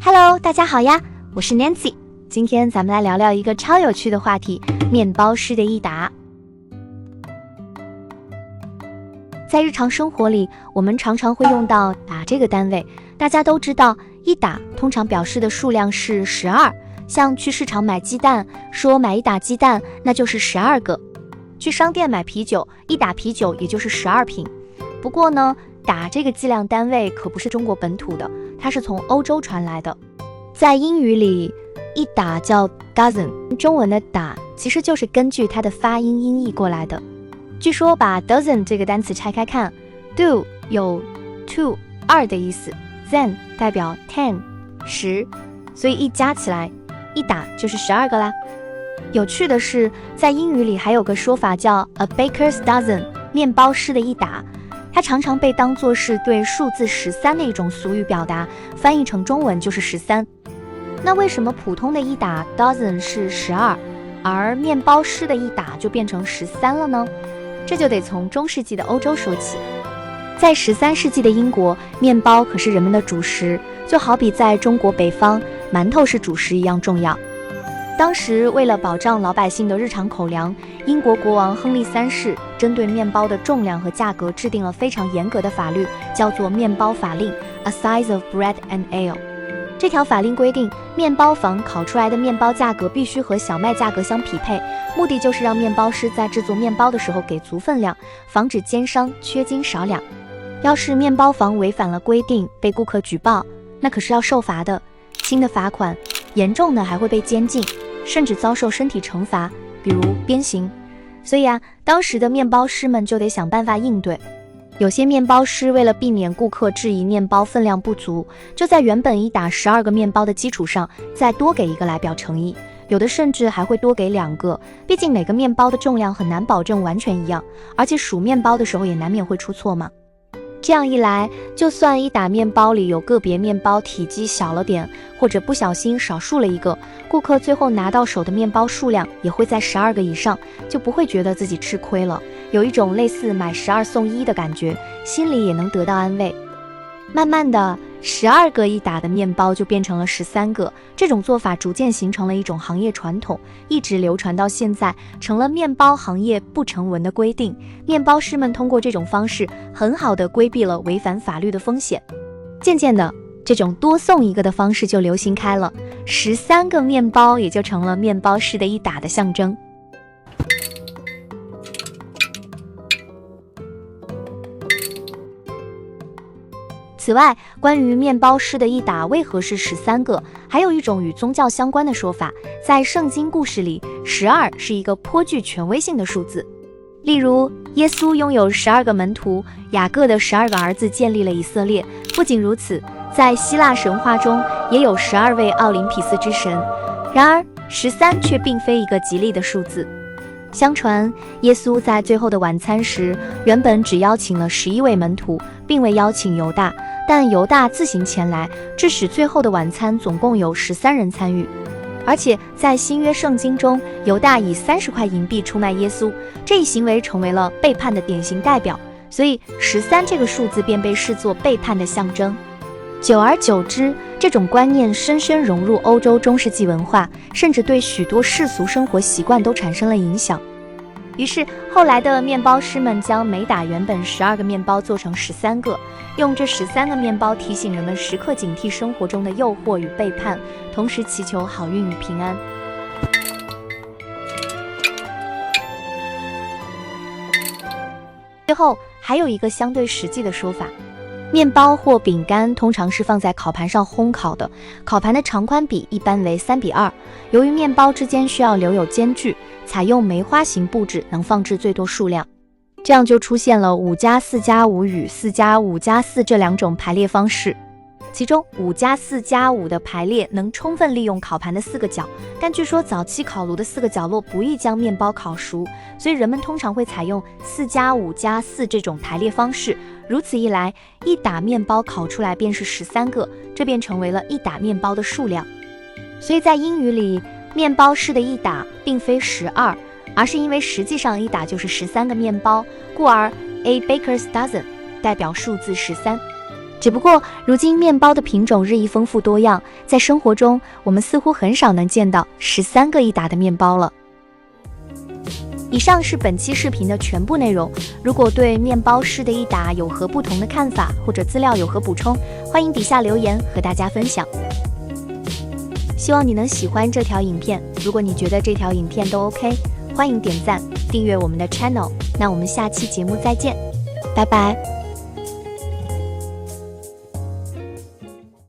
Hello， 大家好呀，我是 Nancy。今天咱们来聊聊一个超有趣的话题——面包师的一打。在日常生活里，我们常常会用到打这个单位。大家都知道，一打通常表示的数量是12。像去市场买鸡蛋，说买一打鸡蛋，那就是12个。去商店买啤酒，一打啤酒也就是12瓶。不过呢，打这个计量单位可不是中国本土的，它是从欧洲传来的。在英语里，一打叫 dozen， 中文的打其实就是根据它的发音音译过来的。据说把 dozen 这个单词拆开看， do 有 two 2的意思， then 代表 ten 10，所以一加起来，一打就是12个啦。有趣的是，在英语里还有个说法叫 a baker's dozen， 面包师的一打，它常常被当作是对数字13的一种俗语表达，翻译成中文就是13。那为什么普通的一打 dozen 是12，而面包师的一打就变成13了呢？这就得从中世纪的欧洲说起。在13世纪的英国，面包可是人们的主食，就好比在中国北方，馒头是主食一样重要。当时为了保障老百姓的日常口粮，英国国王亨利3世针对面包的重量和价格制定了非常严格的法律，叫做面包法令 A Size of Bread and Ale。 这条法令规定，面包房烤出来的面包价格必须和小麦价格相匹配，目的就是让面包师在制作面包的时候给足分量，防止奸商缺斤少两。要是面包房违反了规定，被顾客举报，那可是要受罚的，轻的罚款，严重的还会被监禁，甚至遭受身体惩罚，比如鞭刑。所以当时的面包师们就得想办法应对。有些面包师为了避免顾客质疑面包分量不足，就在原本一打12个面包的基础上再多给一个来表诚意，有的甚至还会多给2个，毕竟每个面包的重量很难保证完全一样，而且数面包的时候也难免会出错嘛。这样一来，就算一打面包里有个别面包体积小了点，或者不小心少数了一个，顾客最后拿到手的面包数量也会在12个以上，就不会觉得自己吃亏了，有一种类似买12送1的感觉，心里也能得到安慰。慢慢的，12个一打的面包就变成了13个，这种做法逐渐形成了一种行业传统，一直流传到现在，成了面包行业不成文的规定。面包师们通过这种方式，很好的规避了违反法律的风险。渐渐的，这种多送一个的方式就流行开了，13个面包也就成了面包师的一打的象征。此外，关于面包师的一打为何是13个，还有一种与宗教相关的说法。在圣经故事里，12是一个颇具权威性的数字。例如，耶稣拥有12个门徒，雅各的12个儿子建立了以色列。不仅如此，在希腊神话中也有12位奥林匹斯之神。然而，13却并非一个吉利的数字。相传，耶稣在最后的晚餐时，原本只邀请了11位门徒，并未邀请犹大，但犹大自行前来，致使最后的晚餐总共有13人参与。而且在新约圣经中，犹大以30块银币出卖耶稣，这一行为成为了背叛的典型代表，所以13这个数字便被视作背叛的象征。久而久之，这种观念深深融入欧洲中世纪文化，甚至对许多世俗生活习惯都产生了影响。于是后来的面包师们将每打原本12个面包做成13个，用这13个面包提醒人们时刻警惕生活中的诱惑与背叛，同时祈求好运与平安。最后还有一个相对实际的说法，面包或饼干通常是放在烤盘上烘烤的，烤盘的长宽比一般为3:2。由于面包之间需要留有间距，采用梅花形布置能放置最多数量，这样就出现了5+4+5与4+5+4这2种排列方式。其中5+4+5的排列能充分利用烤盘的4个角，但据说早期烤炉的4个角落不易将面包烤熟，所以人们通常会采用4+5+4这种排列方式。如此一来，一打面包烤出来便是13个，这便成为了一打面包的数量。所以在英语里，面包师的一打并非12，而是因为实际上一打就是13个面包，故而 a baker's dozen 代表数字13。只不过如今面包的品种日益丰富多样，在生活中我们似乎很少能见到13个一打的面包了。以上是本期视频的全部内容。如果对面包师的一打有何不同的看法，或者资料有何补充，欢迎底下留言和大家分享。希望你能喜欢这条影片，如果你觉得这条影片都 OK， 欢迎点赞、订阅我们的 channel。那我们下期节目再见，拜拜。